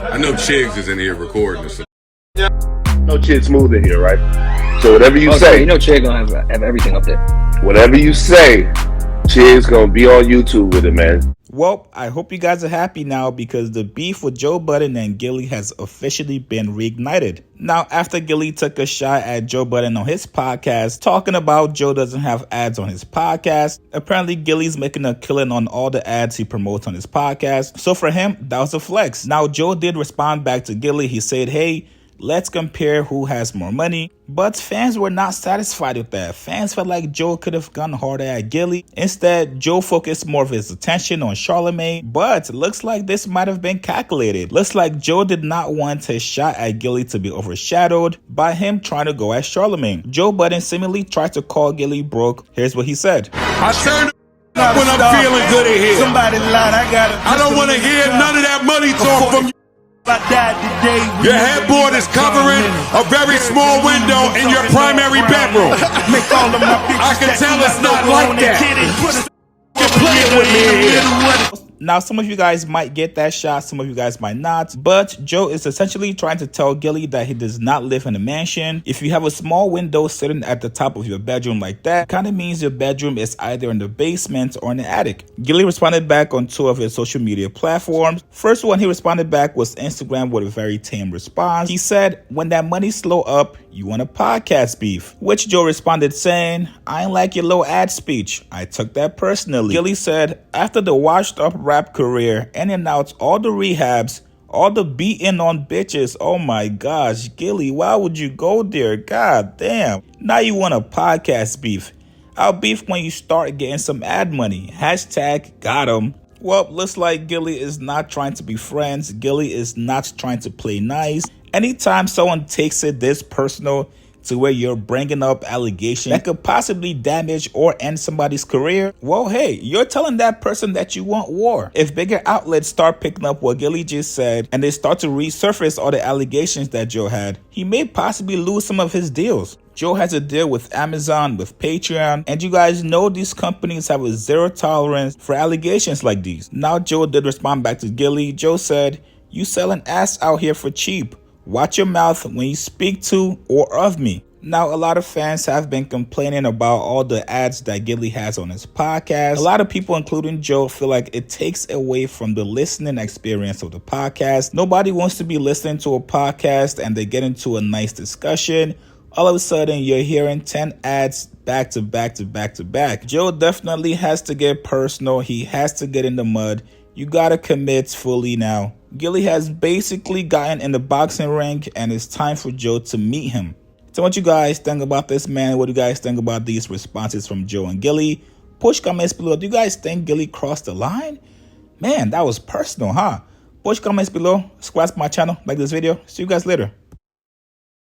I know Chiggs is in here recording this. No Chig Smooth in here, right? So whatever you say, you know Chig gonna have everything up there. Whatever you say, Chig's gonna be on YouTube with it, man. Well, I hope you guys are happy now because the beef with Joe Budden and Gillie has officially been reignited. Now, after Gillie took a shot at Joe Budden on his podcast, talking about Joe doesn't have ads on his podcast, apparently Gillie's making a killing on all the ads he promotes on his podcast. So for him, that was a flex. Now, Joe did respond back to Gillie. He said, hey, let's compare who has more money. But fans were not satisfied with that. Fans felt like Joe could have gone harder at Gillie. Instead, Joe focused more of his attention on Charlemagne. But looks like this might have been calculated. Looks like Joe did not want his shot at Gillie to be overshadowed by him trying to go at Charlemagne. Joe Budden seemingly tried to call Gillie broke. Here's what he said. I turn up when I'm feeling good in here. Somebody lied, I don't want to hear none of that money talk from you. I died today. Your headboard is covering a very small window in your primary bedroom. Make all of my bitches I can tell it's not like that. Play with me here. Now, some of you guys might get that shot, some of you guys might not, but Joe is essentially trying to tell Gillie that he does not live in a mansion. If you have a small window sitting at the top of your bedroom like that, kind of means your bedroom is either in the basement or in the attic. Gillie responded back on two of his social media platforms. First one he responded back was Instagram with a very tame response. He said, when that money slow up, you want a podcast beef? Which Joe responded saying, I ain't like your little ad speech. I took that personally. Gillie said, after the washed up rap career, in and out, all the rehabs, all the beating on bitches. Oh my gosh, Gillie, why would you go there? God damn. Now you want a podcast beef. I'll beef when you start getting some ad money. Hashtag got him. Well, looks like Gillie is not trying to be friends. Gillie is not trying to play nice. Anytime someone takes it this personal to where you're bringing up allegations that could possibly damage or end somebody's career, well, hey, you're telling that person that you want war. If bigger outlets start picking up what Gillie just said and they start to resurface all the allegations that Joe had, he may possibly lose some of his deals. Joe has a deal with Amazon, with Patreon, and you guys know these companies have a zero tolerance for allegations like these. Now, Joe did respond back to Gillie. Joe said, you selling ass out here for cheap. Watch your mouth when you speak to or of me. Now, a lot of fans have been complaining about all the ads that Gillie has on his podcast. A lot of people, including Joe, feel like it takes away from the listening experience of the podcast. Nobody wants to be listening to a podcast and they get into a nice discussion. All of a sudden, you're hearing 10 ads back to back to back to back. Joe definitely has to get personal. He has to get in the mud. You gotta commit fully now. Gillie has basically gotten in the boxing ring and it's time for Joe to meet him. So what you guys think about this, man? What do you guys think about these responses from Joe and Gillie? Push comments below. Do you guys think Gillie crossed the line? Man, that was personal, huh? Push comments below. Subscribe to my channel. Like this video. See you guys later.